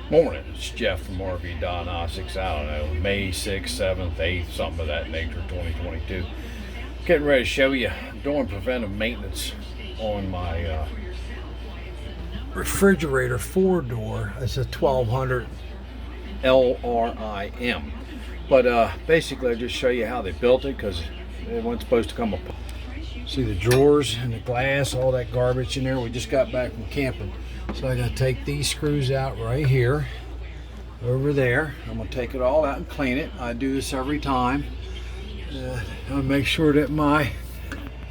Morning, it's Jeff from RV Diagnostics. I don't know, May 6th, 7th, 8th, something of that nature, 2022. Getting ready to show you, I'm doing preventive maintenance on my refrigerator 4-door. It's a 1200 LRIM. But basically, I'll just show you how they built it because it wasn't supposed to come apart. See the drawers and the glass, all that garbage in there. We just got back from camping. So I got to take these screws out right here, over there. I'm going to take it all out and clean it. I do this every time. I'll make sure that my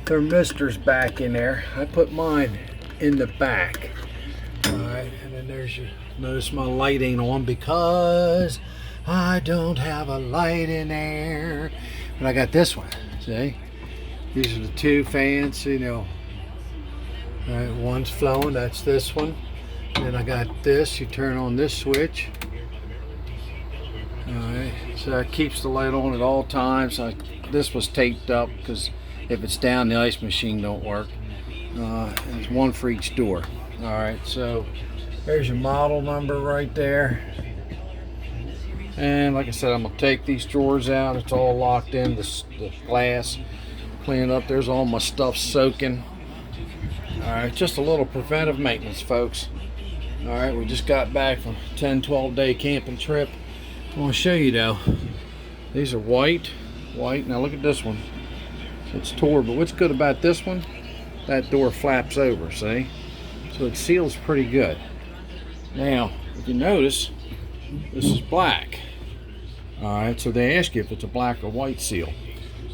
thermistor's back in there. I put mine in the back. Alright, and then there's your, notice my light ain't on because I don't have a light in there. But I got this one, see? These are the two fans, you know. Alright, one's flowing, that's this one. Then I got this, you turn on this switch. Alright, so that keeps the light on at all times. This was taped up because if it's down, the ice machine don't work. There's one for each door. Alright, so there's your model number right there. And like I said, I'm going to take these drawers out. It's all locked in, the glass. Clean up, there's all my stuff soaking. Alright, just a little preventive maintenance, folks. Alright, we just got back from a 10-12 day camping trip. I want to show you though. These are white. Now look at this one. It's tore, but what's good about this one? That door flaps over, see? So it seals pretty good. Now, if you notice, this is black. Alright, so they ask you if it's a black or white seal.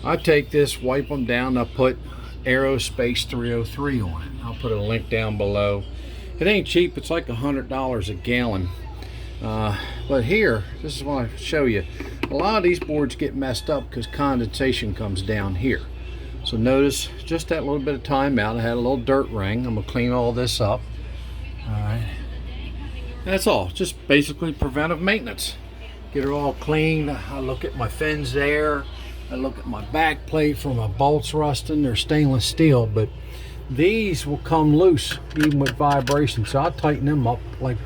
I take this, wipe them down, I put Aerospace 303 on it. I'll put a link down below. It ain't cheap, it's like $100 a gallon. But here, this is what I show you. A lot of these boards get messed up because condensation comes down here. So notice just that little bit of time out. I had a little dirt ring. I'm gonna clean all this up. Alright. That's all. Just basically preventive maintenance. Get it all cleaned. I look at my fins there. I look at my back plate for my bolts rusting. They're stainless steel, but these will come loose even with vibration. So I tighten them up like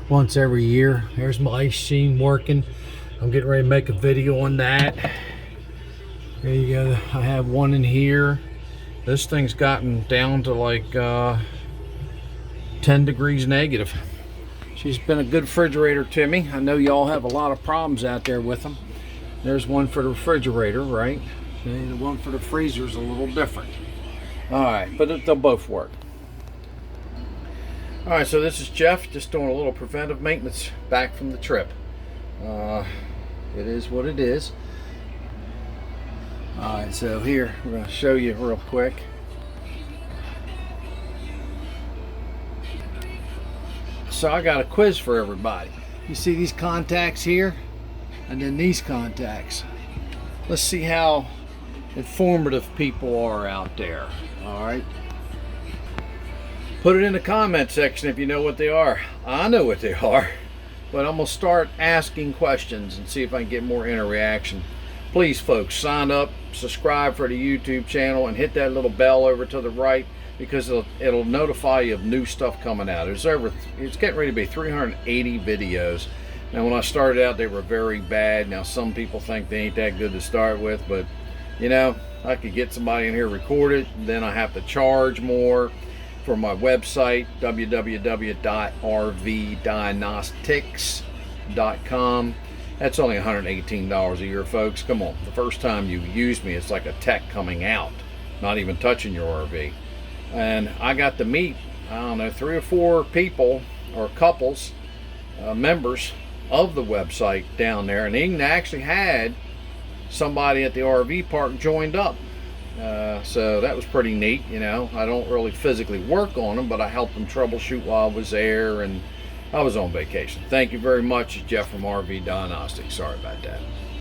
once every year. There's my ice machine working. I'm getting ready to make a video on that. There you go. I have one in here. This thing's gotten down to like 10 degrees negative. She's been a good refrigerator to me. I know y'all have a lot of problems out there with them. There's one for the refrigerator, right? And the one for the freezer is a little different. Alright, but they'll both work. Alright, so this is Jeff, just doing a little preventive maintenance back from the trip. It is what it is. Alright, so here, we're going to show you real quick. So I got a quiz for everybody. You see these contacts here? And then these contacts. Let's see how informative people are out there. Alright. Put it in the comment section if you know what they are. I know what they are. But I'm going to start asking questions and see if I can get more interaction. Please folks, sign up, subscribe for the YouTube channel, and hit that little bell over to the right because it'll notify you of new stuff coming out. It's getting ready to be 380 videos. Now when I started out they were very bad. Now some people think they ain't that good to start with, but you know, I could get somebody in here record it, and then I have to charge more for my website, www.rvdiagnostics.com. That's only $118 a year, folks. Come on, the first time you use me, it's like a tech coming out, not even touching your RV. And I got to meet, I don't know, 3 or 4 people or couples, members of the website down there, and they even actually had somebody at the RV park joined up. So that was pretty neat. You know, I don't really physically work on them, but I helped them troubleshoot while I was there, and I was on vacation. Thank you very much, Jeff from RV Diagnostics. Sorry about that.